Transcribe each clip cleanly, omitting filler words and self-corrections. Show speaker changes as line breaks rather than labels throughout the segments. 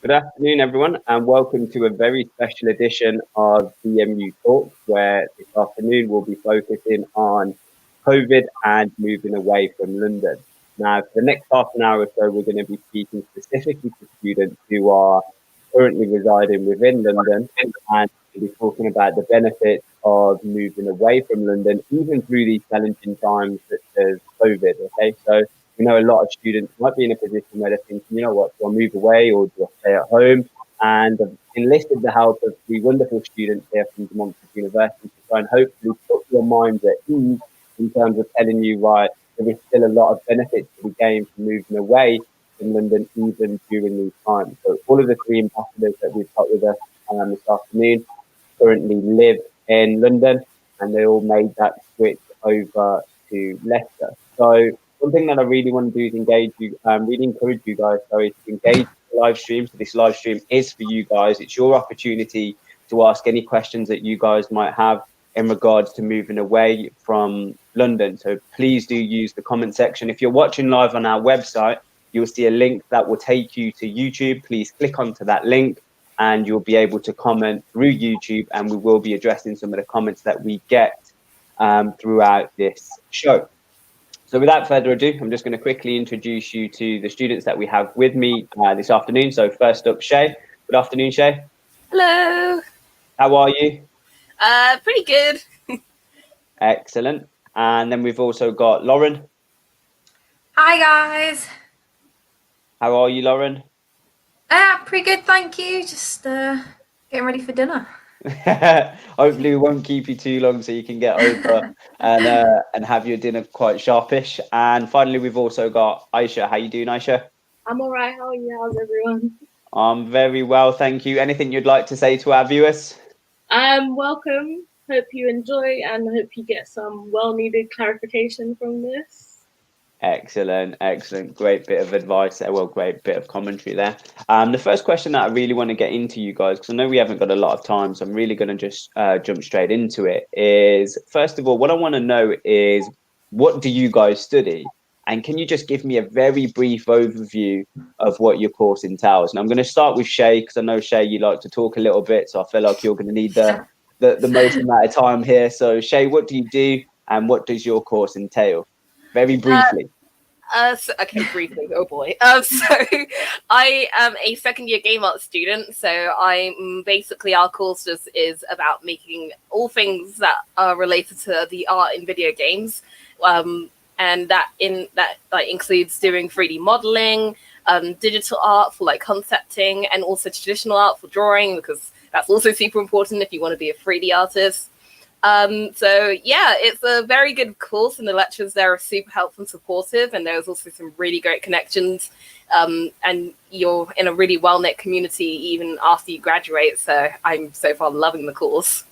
Good afternoon, everyone, and welcome to a very special edition of DMUTalks, where this afternoon we'll be focusing on COVID and moving away from London. Now, for the next half an hour or so, we're going to be speaking specifically to students who are currently residing within London, and we'll be talking about the benefits of moving away from London, even through these challenging times such as COVID. Okay, so we know a lot of students might be in a position where they're thinking, you know what, do I move away or do I stay at home? And I've enlisted the help of three wonderful students here from Montfort University to try and hopefully put your minds at ease in terms of telling you, right, there is still a lot of benefits to be gained from moving away from London even during these times. So all of the three ambassadors that we've got with us this afternoon currently live in London, and they all made that switch over to Leicester. So one thing that I really want to do is really encourage you guys, to engage in the live stream. So this live stream is for you guys. It's your opportunity to ask any questions that you guys might have in regards to moving away from London. So please do use the comment section. If you're watching live on our website, you'll see a link that will take you to YouTube. Please click onto that link and you'll be able to comment through YouTube, and we will be addressing some of the comments that we get throughout this show. So without further ado, I'm just going to quickly introduce you to the students that we have with me this afternoon. So first up, Shay. Good afternoon, Shay.
Hello.
How are you?
Pretty good.
Excellent. And then we've also got Lauren.
Hi, guys.
How are you, Lauren?
Pretty good, thank you. Just getting ready for dinner.
Hopefully we won't keep you too long so you can get over and have your dinner quite sharpish. And finally, we've also got Aisha. How you doing, Aisha?
I'm all right. How are you? How's everyone?
I'm very well, thank you. Anything you'd like to say to our viewers?
Welcome. Hope you enjoy and hope you get some well-needed clarification from this.
Excellent. Great bit of advice there. Well, great bit of commentary there. The first question that I really want to get into, you guys, because I know we haven't got a lot of time, so I'm really going to just jump straight into it, is, first of all, what I want to know is, what do you guys study? And can you just give me a very brief overview of what your course entails? And I'm going to start with Shay, because I know, Shay, you like to talk a little bit, so I feel like you're going to need the most amount of time here. So, Shay, what do you do and what does your course entail? Very briefly.
Briefly. Oh boy. So I am a second year game art student. So I'm basically, our course just is about making all things that are related to the art in video games. And that includes doing 3D modeling, digital art for like concepting, and also traditional art for drawing, because that's also super important if you want to be a 3D artist. So yeah, it's a very good course, and the lecturers there are super helpful and supportive, and there's also some really great connections, and you're in a really well-knit community even after you graduate. So I'm so far loving the course.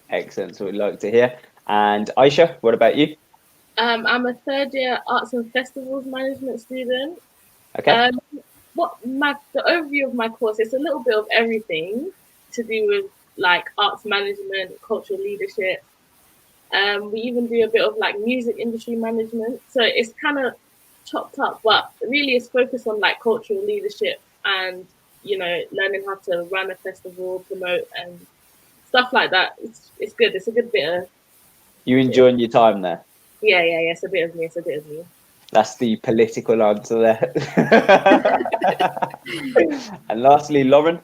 Excellent. So we'd like to hear. And Aisha, what about you?
I'm a third year Arts and Festivals Management student.
Okay.
The overview of my course, it's a little bit of everything to do with like arts management, cultural leadership. We even do a bit of like music industry management. So it's kind of chopped up, but really it's focused on like cultural leadership and, you know, learning how to run a festival, promote and stuff like that. It's good. It's a good bit of...
You enjoying your time there?
Yeah. It's a bit of me.
That's the political answer there. And lastly, Lauren.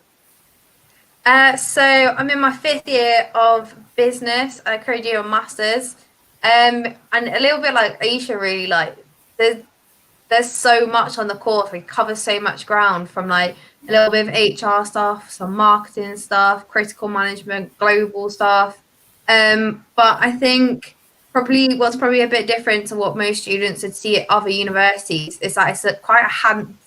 So I'm in my 5th year of business. I currently do a master's. And a little bit like Aisha, really, like there's so much on the course. We cover so much ground, from like a little bit of HR stuff, some marketing stuff, critical management, global stuff. But I think what's probably a bit different to what most students would see at other universities is that it's quite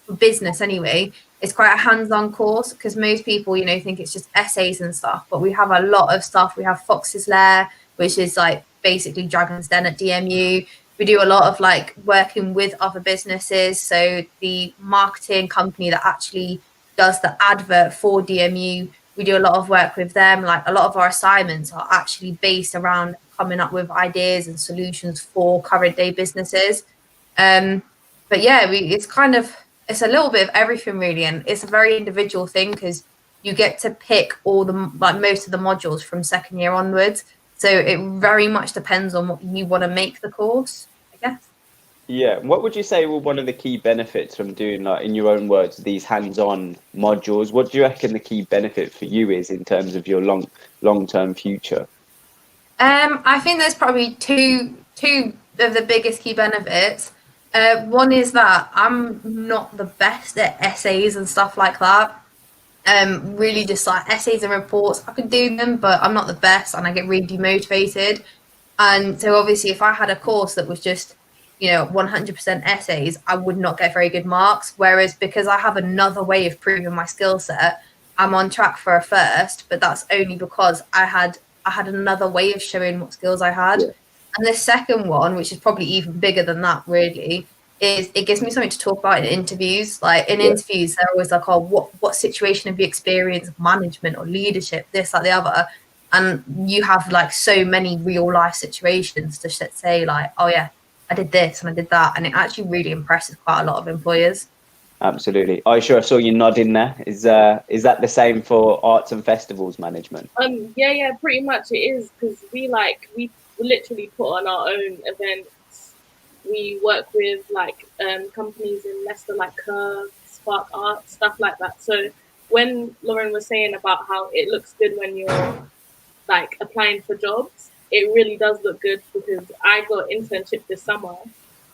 for business anyway. It's quite a hands-on course, because most people, you know, think it's just essays and stuff, but we have a lot of stuff. We have Fox's Lair, which is like basically Dragon's Den at DMU. We do a lot of like working with other businesses. So the marketing company that actually does the advert for DMU, we do a lot of work with them. Like a lot of our assignments are actually based around coming up with ideas and solutions for current day businesses. But yeah, it's kind of it's a little bit of everything really, and it's a very individual thing because you get to pick all the most of the modules from second year onwards. So it very much depends on what you want to make the course, I guess.
Yeah. What would you say were one of the key benefits from doing, like, in your own words, these hands-on modules? What do you reckon the key benefit for you is in terms of your long-term future?
I think there's probably two of the biggest key benefits. One is that I'm not the best at essays and stuff like that. Really just like essays and reports, I can do them, but I'm not the best and I get really demotivated. And so obviously if I had a course that was just, 100% essays, I would not get very good marks. Whereas because I have another way of proving my skill set, I'm on track for a first, but that's only because I had another way of showing what skills I had.
Yeah.
And the second one, which is probably even bigger than that really, is it gives me something to talk about in interviews. Like in interviews, they're always like, oh, what situation have you experienced, management or leadership, this, that, the other. And you have like so many real life situations to say like, oh yeah, I did this and I did that. And it actually really impresses quite a lot of employers.
Absolutely. Aisha, I saw you nodding there. Is that the same for arts and festivals management?
Yeah, pretty much it is, because we literally put on our own events. We work with companies in Leicester like Curve, Spark Art, stuff like that. So when Lauren was saying about how it looks good when you're like applying for jobs, it really does look good, because I got internship this summer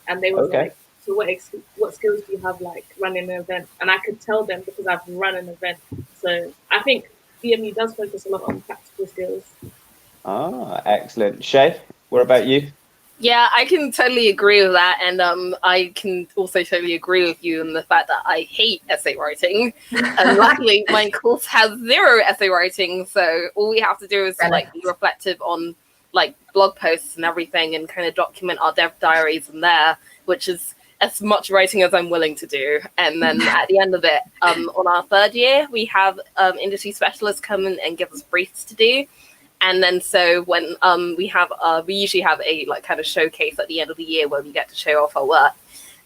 and they was like, so what skills do you have like running an event? And I could tell them because I've run an event. So I think DMU does focus a lot on practical skills.
Ah, excellent. Shay, what about you?
Yeah, I can totally agree with that, and I can also totally agree with you in the fact that I hate essay writing. And luckily, my course has 0 essay writing, so all we have to do is like be reflective on like blog posts and everything, and kind of document our dev diaries in there, which is as much writing as I'm willing to do. And then at the end of it, on our 3rd year, we have industry specialists come in and give us briefs to do. And then so when we usually have a like kind of showcase at the end of the year where we get to show off our work.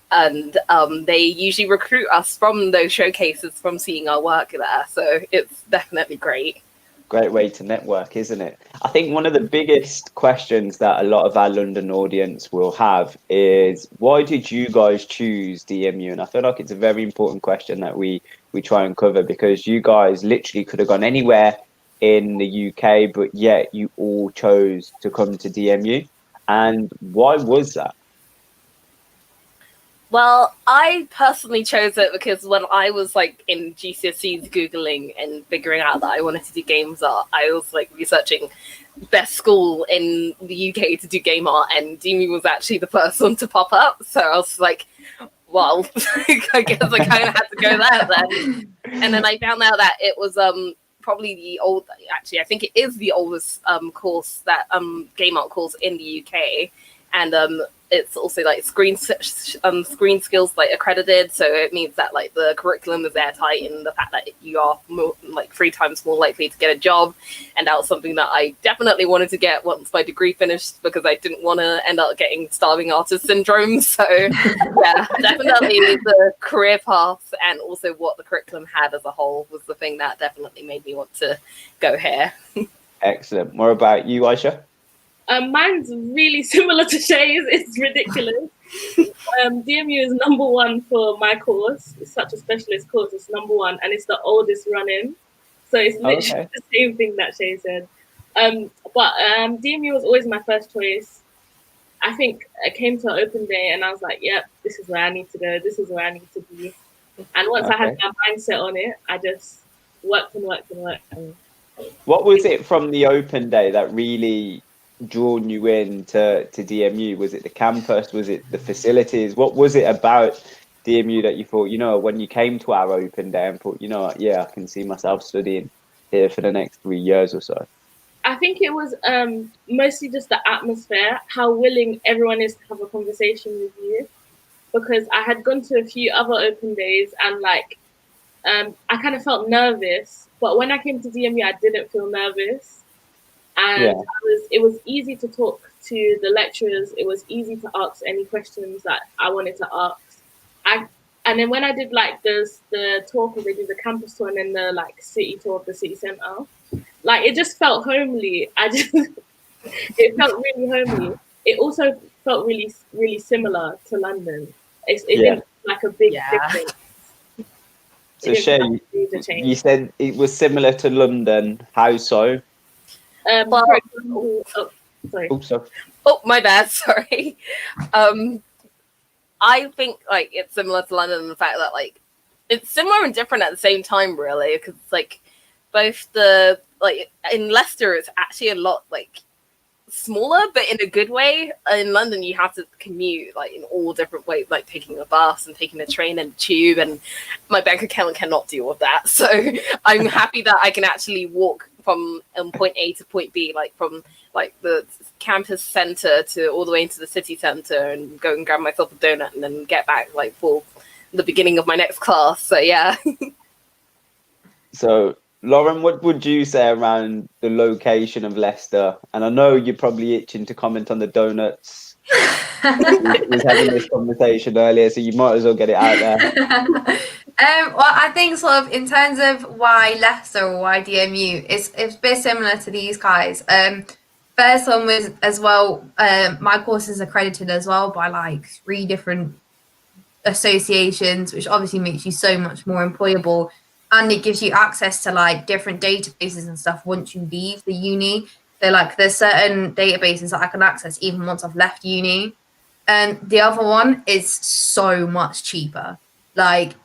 And they usually recruit us from those showcases from seeing our work there. So it's definitely great.
Great way to network, isn't it? I think one of the biggest questions that a lot of our London audience will have is, why did you guys choose DMU? And I feel like it's a very important question that we try and cover, because you guys literally could have gone anywhere in the UK, but yet you all chose to come to DMU. And why was that?
Well, I personally chose it because when I was like in GCSEs Googling and figuring out that I wanted to do games art, I was like researching best school in the UK to do game art, and DMU was actually the first one to pop up. So I was like, well, I guess I kind of had to go there then. And then I found out that it was probably I think it is the oldest course that game art course in the UK, and it's also like screen skills like accredited, so it means that like the curriculum is airtight, and the fact that you are more, like 3 times more likely to get a job. And that was something that I definitely wanted to get once my degree finished, because I didn't want to end up getting starving artist syndrome. So yeah, definitely the career path and also what the curriculum had as a whole was the thing that definitely made me want to go here.
Excellent. More about you, Aisha?
Mine's really similar to Shay's. It's ridiculous. DMU is number 1 for my course. It's such a specialist course. It's number 1, and it's the oldest running. So it's literally the same thing that Shay said. But DMU was always my first choice. I think I came to an open day and I was like, yep, this is where I need to go. This is where I need to be. And once I had my mindset on it, I just worked and worked and worked.
What was it from the open day that really drawn you in to DMU? Was it the campus? Was it the facilities? What was it about DMU that you thought, when you came to our open day and thought, I can see myself studying here for the next 3 years or so?
I think it was mostly just the atmosphere, how willing everyone is to have a conversation with you. Because I had gone to a few other open days and I kind of felt nervous, but when I came to DMU, I didn't feel nervous. And it was easy to talk to the lecturers. It was easy to ask any questions that I wanted to ask. And then when I did like the tour, because they did the campus tour and then the like city tour of the city centre, like it just felt homely. It felt really homely. It also felt really, really similar to London. It didn't feel like a big difference.
So Shay, you said it was similar to London. How so?
Well,
for example, sorry.
Oh, my bad. Sorry. I think like it's similar to London in the fact that like it's similar and different at the same time, really, because it's like both the like in Leicester it's actually a lot like smaller, but in a good way. In London, you have to commute like in all different ways, like taking a bus and taking a train and tube, and my bank account cannot deal with that. So I'm happy that I can actually walk from point A to point B, like from like the campus center to all the way into the city center, and go and grab myself a donut and then get back like for the beginning of my next class. So yeah.
So Lauren, what would you say around the location of Leicester? And I know you're probably itching to comment on the donuts. We was having this conversation earlier, so you might as well get it out there.
Well, I think sort of in terms of why Leicester or why DMU, it's a bit similar to these guys. First one was as well, my course is accredited as well by like 3 different associations, which obviously makes you so much more employable. And it gives you access to like different databases and stuff once you leave the uni. So like there's certain databases that I can access even once I've left uni. And the other one is so much cheaper. Like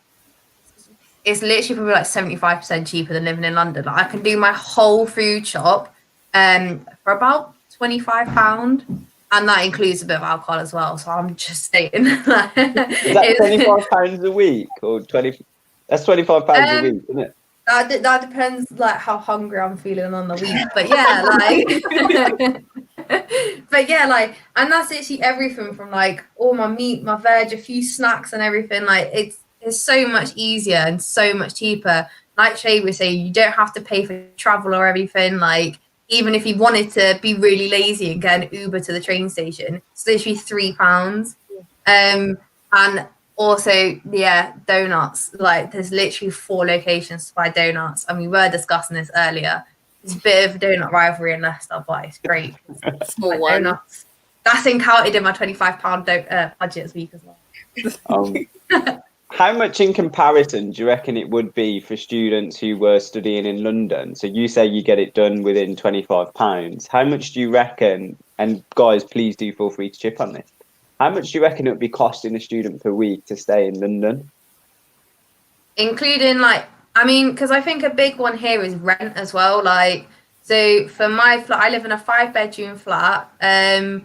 it's literally probably like 75% cheaper than living in London. Like, I can do my whole food shop for about £25. And that includes a bit of alcohol as well. So I'm just saying.
Is that £25 a week or 20? That's £25 a week, isn't it?
That depends, like how hungry I'm feeling on the week. But yeah, like, and that's actually everything from like all my meat, my veg, a few snacks, and everything. Like it's so much easier and so much cheaper. Like Shay was saying, you don't have to pay for travel or everything. Like even if you wanted to be really lazy and get an Uber to the train station, it's literally £3. And also, yeah, donuts. Like, there's literally 4 locations to buy donuts, and we were discussing this earlier. There's a bit of donut rivalry in Leicester, but it's great.
Small one.
Donuts. That's included in my £25 budget this week as well.
How much in comparison do you reckon it would be for students who were studying in London? So you say you get it done within £25. How much do you reckon, and guys, please do feel free to chip on this, how much do you reckon it would be costing a student per week to stay in London?
Including, like, I mean, because I think a big one here is rent as well. Like, so for my flat, I live in a 5-bedroom flat. But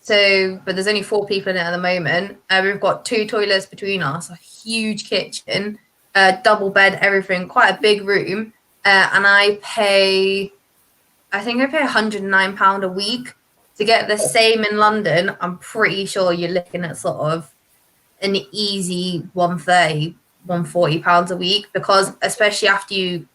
there's only 4 people in it at the moment. We've got 2 toilets between us, a huge kitchen, double bed, everything, quite a big room. And I pay £109 a week. To get the same in London, I'm pretty sure you're looking at sort of an easy £140 a week, because especially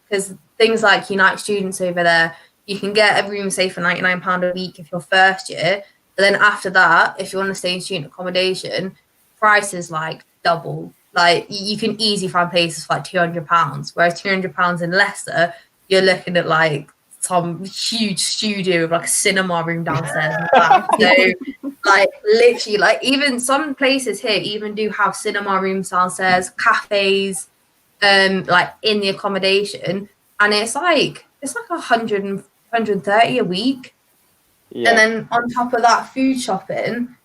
because things like Unite students over there, you can get a room, say, for £99 a week if you're first year. But then after that, if you want to stay in student accommodation, prices like double. Like you can easily find places for like £200, whereas £200 in Leicester, you're looking at like some huge studio with like a cinema room downstairs and that. So like literally, like even some places here even do have cinema rooms downstairs, cafes, like in the accommodation, and it's like 130 a week. Yeah. And then on top of that, food shopping,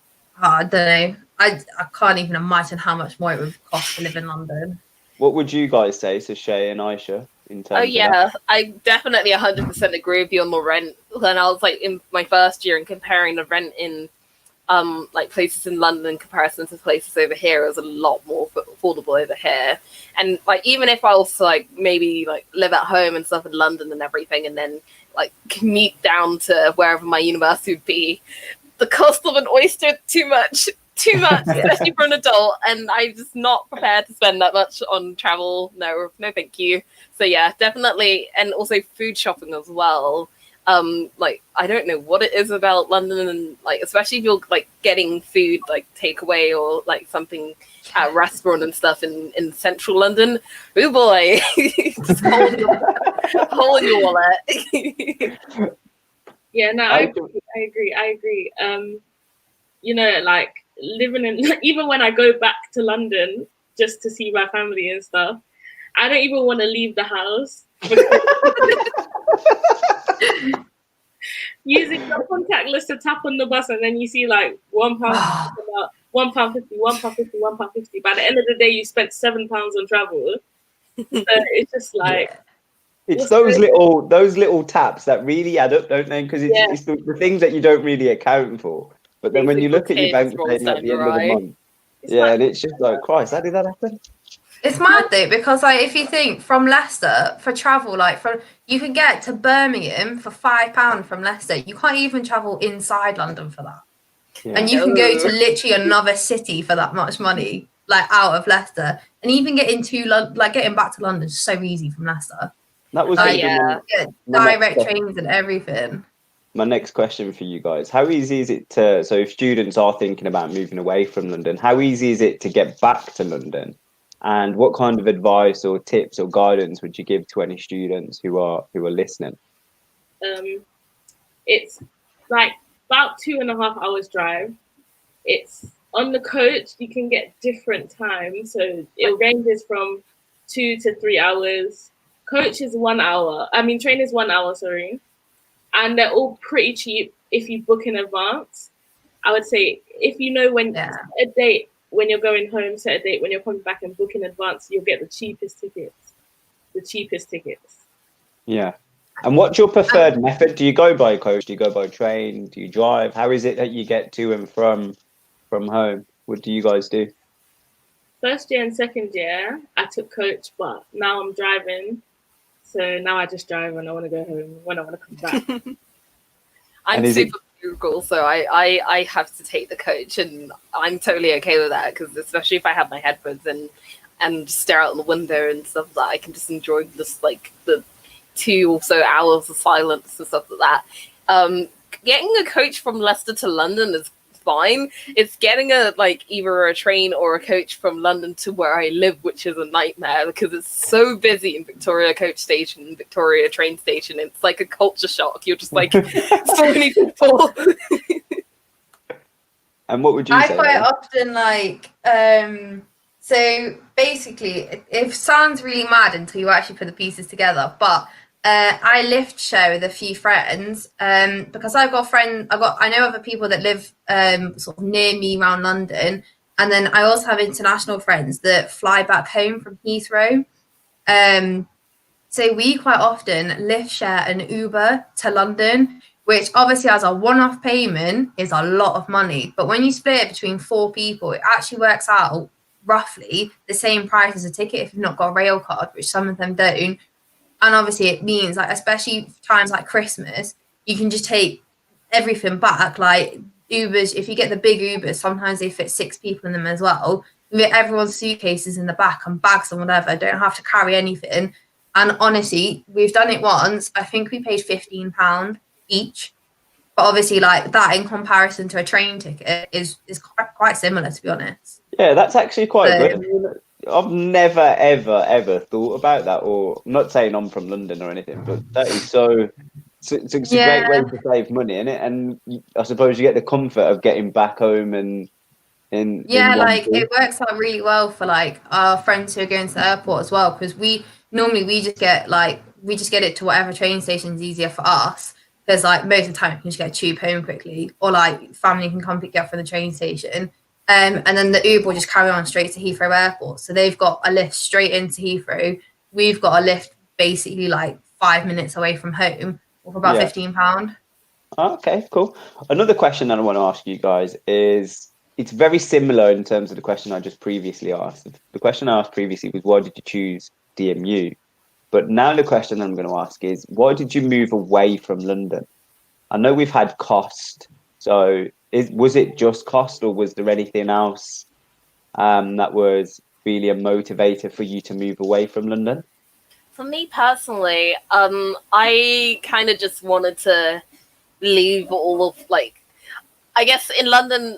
I don't know. I can't even imagine how much more it would cost to live in London.
What would you guys say to Shay and Aisha in terms
of that? I definitely 100% agree with you on the rent. When I was like in my first year and comparing the rent in like places in London in comparison to places over here, it was a lot more affordable over here. And like even if I was to like maybe like live at home and stuff in London and everything, and then like commute down to wherever my university would be, the cost of an oyster too much, especially for an adult, and I'm just not prepared to spend that much on travel. No, thank you. So yeah, definitely. And also food shopping as well. Like, I don't know what it is about London, and like, especially if you're like getting food like takeaway or like something at a restaurant and stuff in central London. Oh boy, just hole in your wallet.
Yeah, no, I agree. You know, like living in even when I go back to London just to see my family and stuff, I don't even want to leave the house. Using the contactless to tap on the bus, and then you see like £1, £1.50, £1.50, £1.50. By the end of the day, you spent £7 on travel. So it's just like
it's those little taps that really add up, don't they? Because it's the things that you don't really account for. But then when you look at your bank statement at the end of the month, and it's just like, Christ, how did that happen?
It's mad though, because like if you think from Leicester for travel, like you can get to Birmingham for £5 from Leicester. You can't even travel inside London for that. Yeah. And you can go to literally another city for that much money, like out of Leicester, and even getting back to London is so easy from Leicester.
That was
direct trains and everything.
My next question for you guys: how easy is it to? So if students are thinking about moving away from London, how easy is it to get back to London? And what kind of advice or tips or guidance would you give to any students who are listening?
It's like about 2.5 hours drive. It's on the coach. You can get different times, so it ranges from 2 to 3 hours. Coach is 1 hour. I mean, train is 1 hour. Sorry, and they're all pretty cheap if you book in advance. I would say if you know when a date. When you're going home, set a date. When you're coming back and book in advance, you'll get the cheapest tickets.
Yeah. And what's your preferred method? Do you go by coach? Do you go by train? Do you drive? How is it that you get to and from home? What do you guys do?
First year and second year, I took coach, but now I'm driving. So now I just drive when I want to go home, when I want to come back.
I'm super frugal, so I have to take the coach, and I'm totally okay with that, because especially if I have my headphones and stare out the window and stuff like that, I can just enjoy just like the 2 or so hours of silence and stuff like that. Getting a coach from Leicester to London is fine. It's getting either a train or a coach from London to where I live, which is a nightmare, because it's so busy in Victoria coach station, Victoria train station. It's like a culture shock. You're just like so many people.
And what would you say?
I quite often so basically it sounds really mad until you actually put the pieces together, but I lift share with a few friends because I know other people that live sort of near me around London, and then I also have international friends that fly back home from Heathrow. So we quite often lift share an Uber to London, which obviously as a one-off payment is a lot of money, but when you split it between 4 people, it actually works out roughly the same price as a ticket if you've not got a rail card, which some of them don't. And obviously it means, like, especially times like Christmas, you can just take everything back. Like Ubers, if you get the big Ubers, sometimes they fit 6 people in them as well. You get everyone's suitcases in the back and bags and whatever, don't have to carry anything. And honestly, we've done it once. I think we paid £15 each. But obviously, like, that in comparison to a train ticket is quite similar, to be honest.
Yeah, that's actually quite good. I've never, ever thought about that. Or I'm not saying I'm from London or anything, but that is so. It's a great way to save money, isn't it? And I suppose you get the comfort of getting back home and
it works out really well for like our friends who are going to the airport as well, because we just get it to whatever train station is easier for us. Because like most of the time you can just get a tube home quickly, or like family can come pick you up from the train station. And then the Uber will just carry on straight to Heathrow Airport. So they've got a lift straight into Heathrow. We've got a lift basically like 5 minutes away from home for about £15.
Okay, cool. Another question that I want to ask you guys is, it's very similar in terms of the question I just previously asked. The question I asked previously was, why did you choose DMU? But now the question I'm going to ask is, why did you move away from London? I know we've had cost. So was it just cost, or was there anything else that was really a motivator for you to move away from London?
For me personally, I kind of just wanted to leave all of like, I guess in London,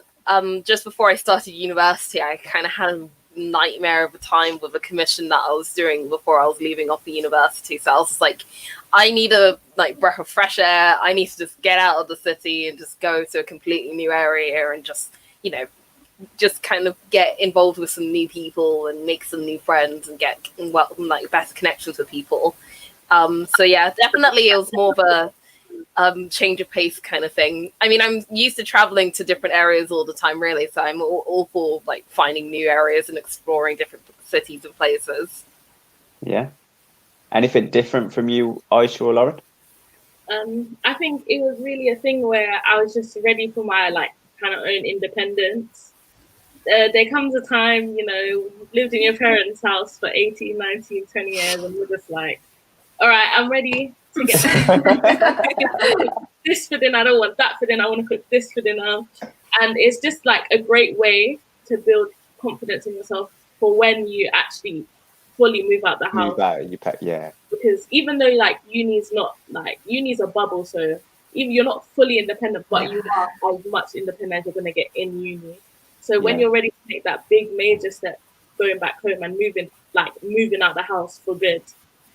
just before I started university, I kind of had a nightmare of a time with a commission that I was doing before I was leaving off the university. So I was just like, I need a like breath of fresh air. I need to just get out of the city and just go to a completely new area and just, you know, just kind of get involved with some new people and make some new friends and get like better connections with people. So yeah, definitely it was more of a change of pace kind of thing. I mean, I'm used to traveling to different areas all the time, really. So I'm all for like finding new areas and exploring different cities and places.
Yeah. Anything different from you, Aisha or Lauren?
I think it was really a thing where I was just ready for my like kind of own independence. There comes a time, you know, you've lived in your parents' house for 18, 19, 20 years, and you're just like, all right, I'm ready to get this for dinner. I don't want that for dinner. I want to cook this for dinner. And it's just like a great way to build confidence in yourself for when you actually fully move out the house.
Move out, yeah.
Because even though like uni's a bubble, so even you're not fully independent, but you are as much independent as you're going to get in uni. So when you're ready to make that big major step, going back home and moving out the house for good,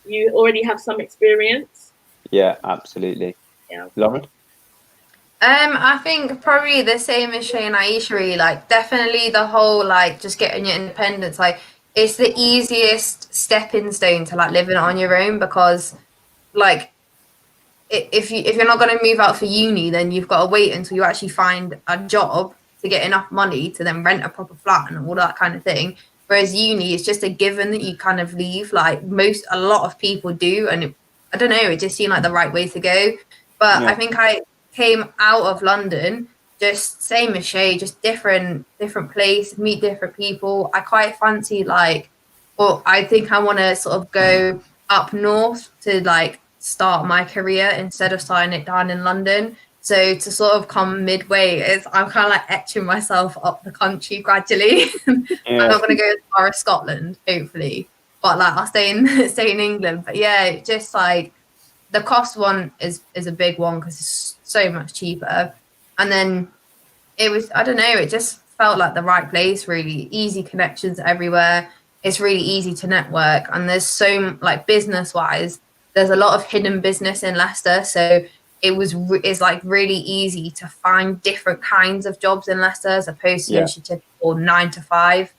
you already have some experience.
Yeah, absolutely.
Yeah.
Lauren?
I think probably the same as Shay and Aisha, really, like definitely the whole like just getting your independence, like it's the easiest stepping stone to like living on your own, because like if you're not going to move out for uni, then you've got to wait until you actually find a job to get enough money to then rent a proper flat and all that kind of thing. Whereas uni is just a given that you kind of leave, like a lot of people do, and I don't know, it just seemed like the right way to go. But I think I came out of London just same as Shay, just different place, meet different people. I quite fancy I think I want to sort of go up north to like start my career instead of starting it down in London. So to sort of come midway, I'm kind of like etching myself up the country gradually. I'm not going to go as far as Scotland, hopefully, but like I'll stay in England. But yeah, just like the cost one is a big one because it's so much cheaper. And then it was, I don't know, it just felt like the right place, really. Easy connections everywhere. It's really easy to network. And there's so, like, business-wise, there's a lot of hidden business in Leicester. So it's like really easy to find different kinds of jobs in Leicester as opposed to your typical 9 to 5.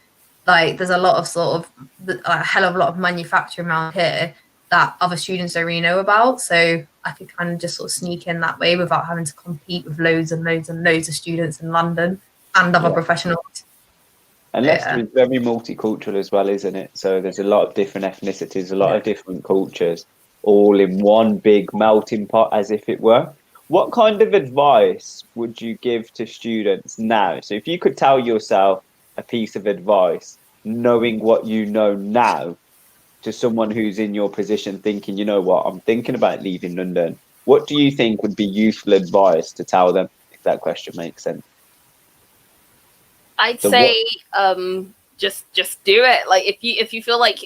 Like, there's a lot of sort of, a hell of a lot of manufacturing around here that other students don't really know about. So I could kind of just sort of sneak in that way without having to compete with loads and loads and loads of students in London and other professionals.
And Leicester is very multicultural as well, isn't it? So there's a lot of different ethnicities, a lot of different cultures, all in one big melting pot, as if it were. What kind of advice would you give to students now? So if you could tell yourself a piece of advice, knowing what you know now, to someone who's in your position thinking, you know what, I'm thinking about leaving London, what do you think would be useful advice to tell them, if that question makes sense?
I'd say just do it. Like if you feel like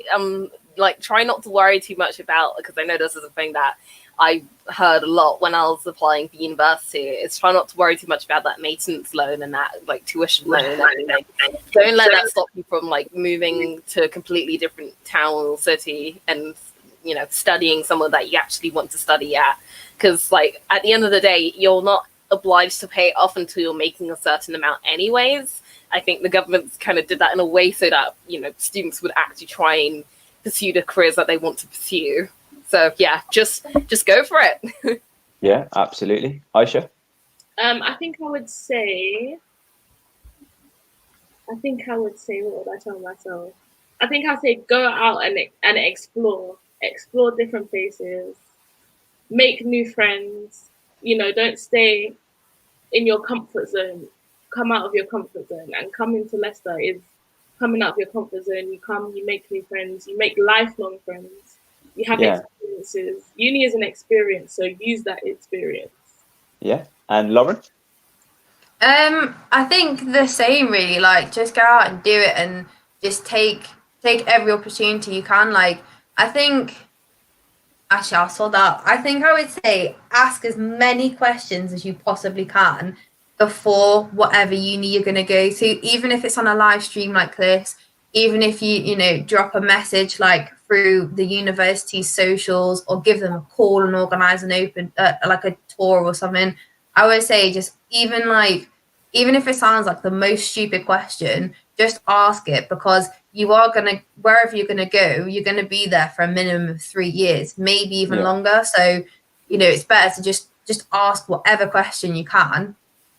try not to worry too much about, because I know this is a thing that I heard a lot when I was applying for university, is try not to worry too much about that maintenance loan and that like tuition loan and everything. Don't let that stop you from like moving to a completely different town or city and, you know, studying somewhere that you actually want to study at. Because like at the end of the day, you're not obliged to pay it off until you're making a certain amount anyways. I think the government kind of did that in a way so that, you know, students would actually try and pursue the careers that they want to pursue. So yeah, just go for it.
Yeah, absolutely. Aisha?
I think I would say, what would I tell myself? I think I'd say go out and explore different places, make new friends. You know, don't stay in your comfort zone. Come out of your comfort zone, and coming to Leicester is coming out of your comfort zone. You make new friends, you make lifelong friends. You have experiences. Uni is an experience, so use that experience. Yeah.
And Lauren?
I think the same, really. Like, just go out and do it, and just take every opportunity you can. Like, I think Actually, I saw that. I think I would say ask as many questions as you possibly can before whatever uni you're going to go to, even if it's on a live stream like this, even if you drop a message like through the university's socials or give them a call and organize an open like a tour or something. I would say just even if it sounds like the most stupid question, just ask it, because you are gonna, wherever you're gonna go, you're gonna be there for a minimum of 3 years, maybe even longer. So, it's better to just ask whatever question you can,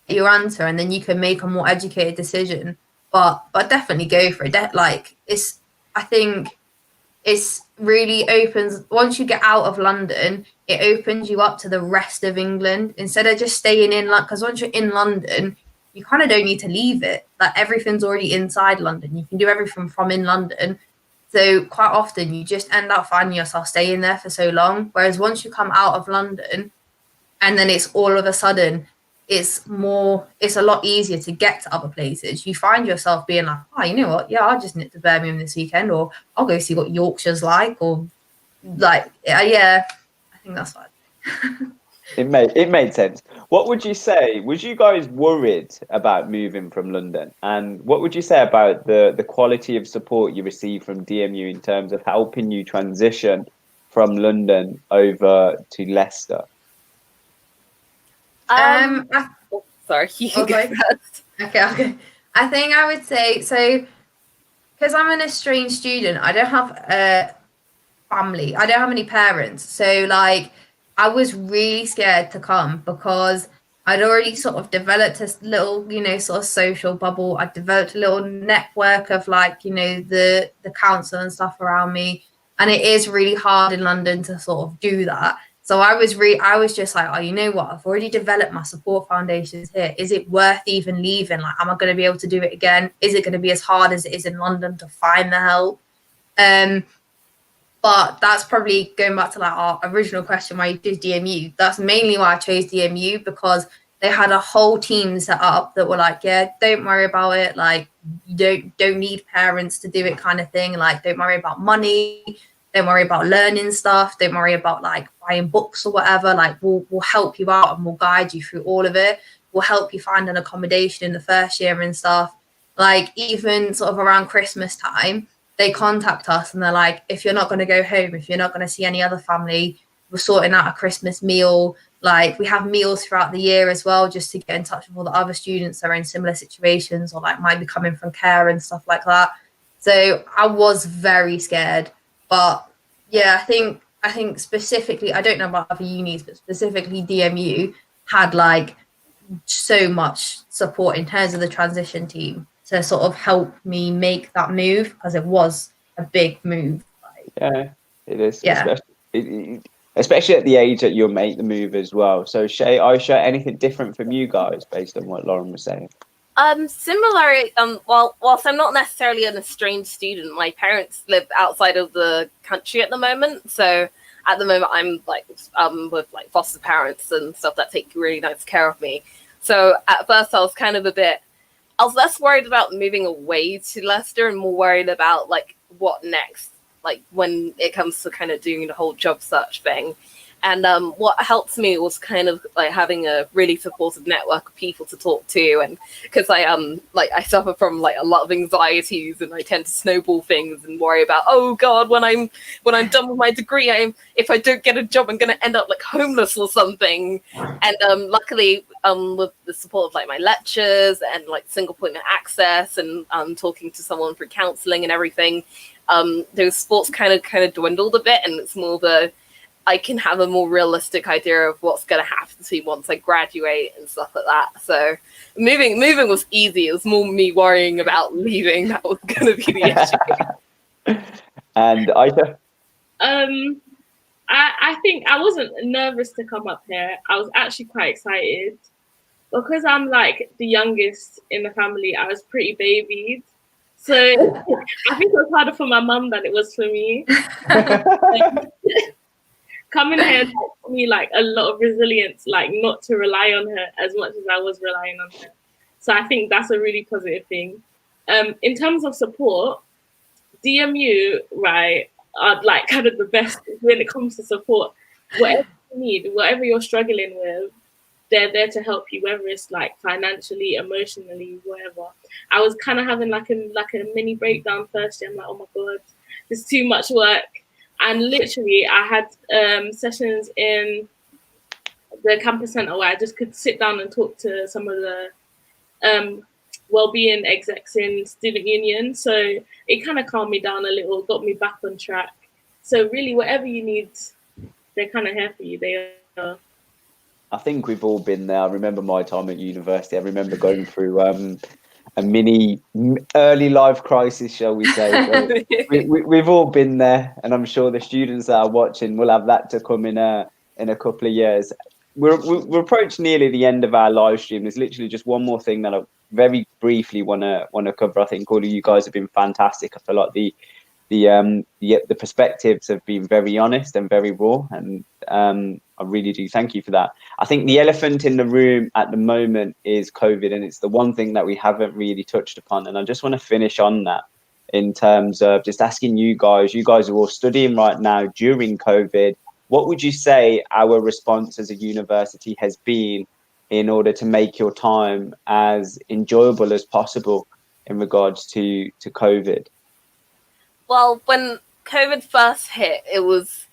your answer, and then you can make a more educated decision. But definitely go for it. I think it's really opens, once you get out of London, it opens you up to the rest of England instead of just staying in London. Because once you're in London, you kind of don't need to leave it. Like, everything's already inside London. You can do everything from in London. So quite often you just end up finding yourself staying there for so long. Whereas once you come out of London, and then it's all of a sudden, it's a lot easier to get to other places. You find yourself being like, oh, you know what? Yeah, I'll just nip to Birmingham this weekend, or I'll go see what Yorkshire's like, or like, yeah, I think that's fine.
It made sense. What would you say? Was you guys worried about moving from London? And what would you say about the quality of support you receive from DMU in terms of helping you transition from London over to Leicester?
Sorry, you can go first.
Okay. I think I would say, so because I'm an estranged student, I don't have a family. I don't have any parents. So like, I was really scared to come because I'd already sort of developed a little, sort of social bubble. I developed a little network of like, the council and stuff around me. And it is really hard in London to sort of do that. So I was just like, oh, you know what? I've already developed my support foundations here. Is it worth even leaving? Like, am I going to be able to do it again? Is it going to be as hard as it is in London to find the help? But that's probably going back to like our original question, why you did DMU. That's mainly why I chose DMU, because they had a whole team set up that were like, yeah, don't worry about it. Like, you don't need parents to do it, kind of thing. Like, don't worry about money. Don't worry about learning stuff. Don't worry about like buying books or whatever. Like, we'll help you out and we'll guide you through all of it. We'll help you find an accommodation in the first year and stuff. Like, even sort of around Christmas time, they contact us and they're like, if you're not going to go home, if you're not going to see any other family, we're sorting out a Christmas meal. Like, we have meals throughout the year as well, just to get in touch with all the other students that are in similar situations or like might be coming from care and stuff like that. So I was very scared. But yeah, I think specifically, I don't know about other unis, but specifically DMU had like so much support in terms of the transition team to sort of help me make that move, because it was a big move.
Yeah, it is.
Yeah.
Especially at the age that you'll make the move as well. So Shay, Aisha, anything different from you guys based on what Lauren was saying?
Similar. Whilst I'm not necessarily an estranged student, my parents live outside of the country at the moment. So at the moment, I'm like with like foster parents and stuff that take really nice care of me. So at first, I was less worried about moving away to Leicester and more worried about like what next, like when it comes to kind of doing the whole job search thing. And what helped me was kind of like having a really supportive network of people to talk to, and because I suffer from like a lot of anxieties, and I tend to snowball things and worry about, oh God, when I'm done with my degree, if I don't get a job, I'm gonna end up like homeless or something. And luckily, with the support of like my lectures and like single point of access and talking to someone for counselling and everything, those sports kind of dwindled a bit, and it's more of I can have a more realistic idea of what's going to happen to me once I graduate and stuff like that. So moving was easy. It was more me worrying about leaving that was going to be the issue.
And Aisha?
I think I wasn't nervous to come up here. I was actually quite excited. Because I'm like the youngest in the family, I was pretty babied. So I think it was harder for my mum than it was for me. Coming here taught me like a lot of resilience, like not to rely on her as much as I was relying on her. So I think that's a really positive thing. In terms of support, DMU, right, are like kind of the best when it comes to support. Whatever you need, whatever you're struggling with, they're there to help you, whether it's like financially, emotionally, whatever. I was kind of having like a mini breakdown first year. I'm like, oh my God, there's too much work. And literally I had sessions in the campus center where I just could sit down and talk to some of the well-being execs in student union. So it kind of calmed me down a little, got me back on track. So really, whatever you need, they're kind of here for you. They are.
I think we've all been there. I remember my time at university. I remember going through a mini early life crisis, shall we say. So we've all been there, and I'm sure the students that are watching will have that to come in a couple of years. We're approaching nearly the end of our live stream. There's literally just one more thing that I very briefly want to cover. I think all of you guys have been fantastic. I feel like the perspectives have been very honest and very raw, and I really do thank you for that. I think the elephant in the room at the moment is COVID, and it's the one thing that we haven't really touched upon. And I just want to finish on that in terms of just asking you guys are all studying right now during COVID. What would you say our response as a university has been in order to make your time as enjoyable as possible in regards to COVID?
Well, when COVID first hit, it was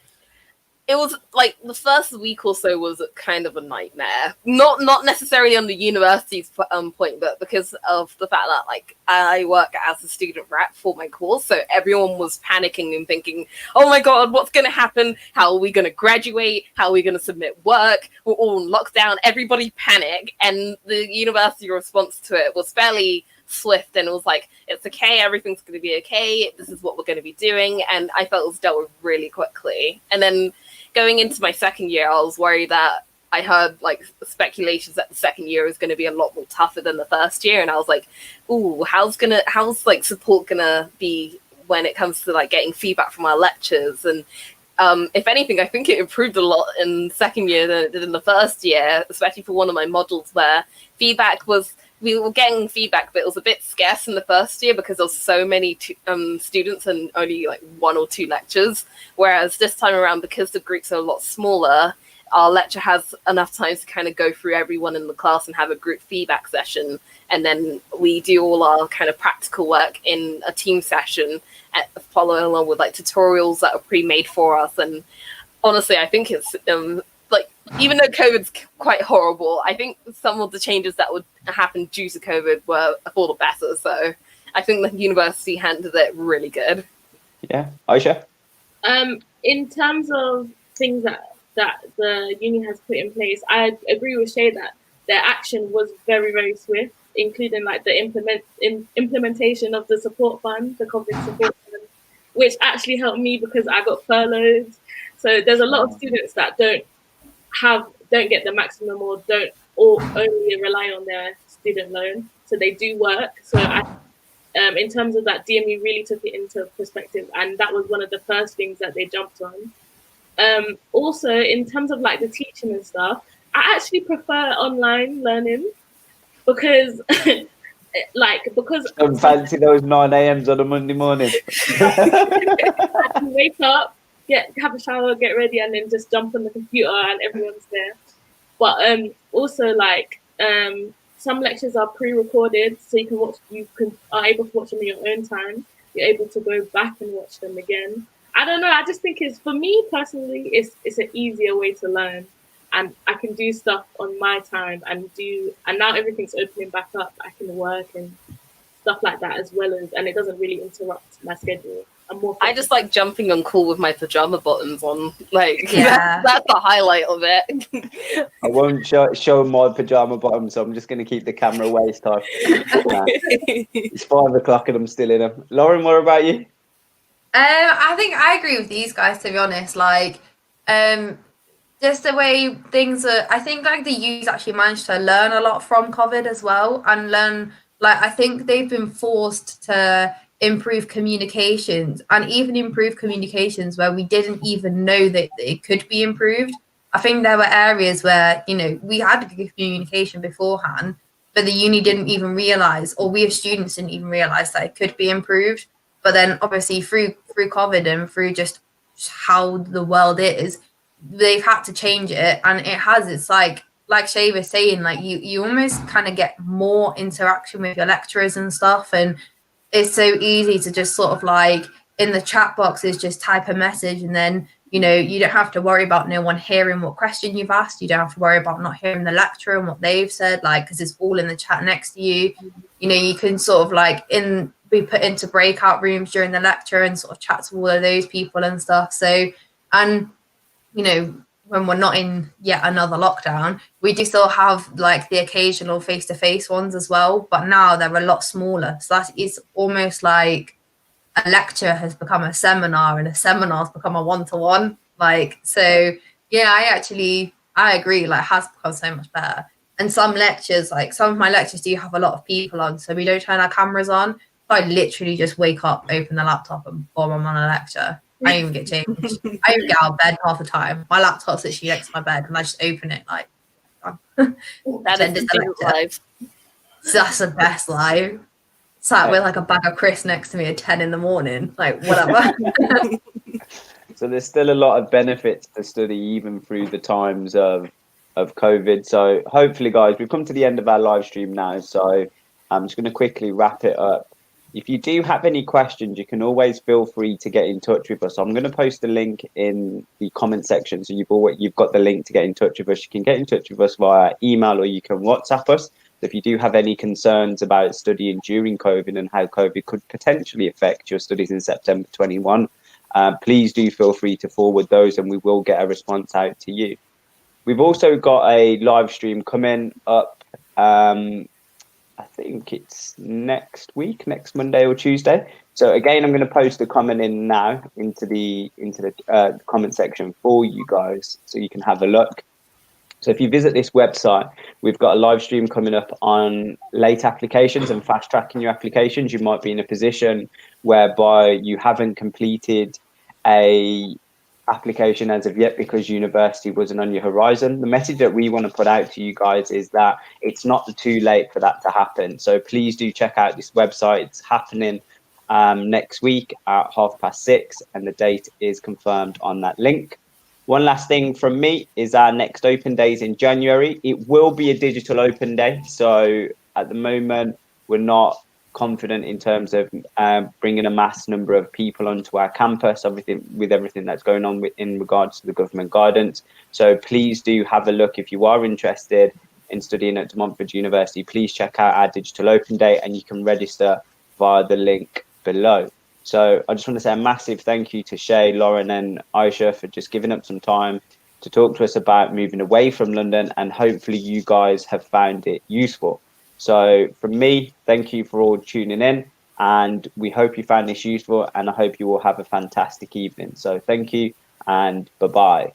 like the first week or so was kind of a nightmare. Not necessarily on the university's point, but because of the fact that like I work as a student rep for my course, so everyone was panicking and thinking, "Oh my God, what's going to happen? How are we going to graduate? How are we going to submit work? We're all in lockdown." Everybody panicked, and the university response to it was fairly swift, and it was like, it's okay, everything's going to be okay, this is what we're going to be doing. And I felt it was dealt with really quickly. And then going into my second year, I was worried that I heard like speculations that the second year is going to be a lot more tougher than the first year, and I was like, ooh, how's like support gonna be when it comes to like getting feedback from our lectures? And if anything, I think it improved a lot in second year than it did in the first year, especially for one of my modules where we were getting feedback, but it was a bit scarce in the first year because there was so many students and only like one or two lectures. Whereas this time around, because the groups are a lot smaller, our lecture has enough time to kind of go through everyone in the class and have a group feedback session. And then we do all our kind of practical work in a team session, following along with like tutorials that are pre-made for us. And honestly, I think it's like, even though COVID's quite horrible, I think some of the changes that would happen due to COVID were for the better. So I think the university handled it really good.
Yeah, Aisha?
In terms of things that the uni has put in place, I agree with Shay that their action was very, very swift, including like the implementation of the support fund, the COVID support fund, which actually helped me because I got furloughed. So there's a lot of students that don't get the maximum or only rely on their student loan, so they do work. So in terms of that, DMU really took it into perspective, and that was one of the first things that they jumped on. Also, in terms of like the teaching and stuff, I actually prefer online learning because
Don't fancy those 9 a.m.s on a Monday morning.
I can wake up, have a shower, get ready, and then just jump on the computer and everyone's there. But also like some lectures are pre-recorded, so you are able to watch them in your own time. You're able to go back and watch them again. I don't know. I just think for me personally, it's an easier way to learn, and I can do stuff on my time and now everything's opening back up. I can work and stuff like that as well and it doesn't really interrupt my schedule. I
just like jumping on call with my pajama bottoms on. Like, that's the highlight of it.
I won't show my pajama bottoms, so I'm just going to keep the camera waist high. It's 5 o'clock and I'm still in them. Lauren, what about you?
I think I agree with these guys, to be honest. Like, just the way things are, I think like the youth actually managed to learn a lot from COVID as well, and I think they've been forced to improve communications, and even improve communications where we didn't even know that it could be improved. I think there were areas where, we had good communication beforehand, but the uni didn't even realize, or we as students didn't even realize that it could be improved. But then obviously through COVID and through just how the world is, they've had to change it, and it has. It's like Shay was saying, like you almost kind of get more interaction with your lecturers and stuff, and it's so easy to just sort of like in the chat boxes just type a message, and then you don't have to worry about no one hearing what question you've asked. You don't have to worry about not hearing the lecturer and what they've said, like, because it's all in the chat next to you. You can sort of like be put into breakout rooms during the lecture and sort of chat to all of those people and stuff. So, and when we're not in yet another lockdown, we do still have like the occasional face-to-face ones as well, but now they're a lot smaller. So that is almost like a lecture has become a seminar, and a seminar has become a one-to-one. Like, so yeah, I agree, like, has become so much better. And some lectures, like some of my lectures do have a lot of people on, so we don't turn our cameras on. So I literally just wake up, open the laptop, and boom, I'm on a lecture. I don't even get changed. I don't get out of bed half the time. My laptop's literally next to my bed, and I just open it like.
That is the life.
So that's the best life. Sat with like a bag of crisps next to me at 10 in the morning, like whatever.
So there's still a lot of benefits to study even through the times of COVID. So hopefully, guys, we've come to the end of our live stream now. So I'm just going to quickly wrap it up. If you do have any questions, you can always feel free to get in touch with us. I'm going to post a link in the comment section, so you've got the link to get in touch with us. You can get in touch with us via email, or you can WhatsApp us. If you do have any concerns about studying during COVID and how COVID could potentially affect your studies in September 21, please do feel free to forward those, and we will get a response out to you. We've also got a live stream coming up. I think it's next Monday or Tuesday. So again, I'm going to post a comment in now into the comment section for you guys, so you can have a look. So if you visit this website, we've got a live stream coming up on late applications and fast tracking your applications. You might be in a position whereby you haven't completed a application as of yet because university wasn't on your horizon. The message that we want to put out to you guys is that it's not too late for that to happen. So please do check out this website. It's happening next week at 6:30, and the date is confirmed on that link. One last thing from me is our next open days in January. It will be a digital open day. So at the moment, we're not confident in terms of bringing a mass number of people onto our campus, with everything that's going on in regards to the government guidance. So please do have a look. If you are interested in studying at Montfort University, please check out our digital open day, and you can register via the link below. So I just want to say a massive thank you to Shay, Lauren and Aisha for just giving up some time to talk to us about moving away from London, and hopefully you guys have found it useful. So from me, thank you for all tuning in, and we hope you found this useful, and I hope you all have a fantastic evening. So thank you, and bye-bye.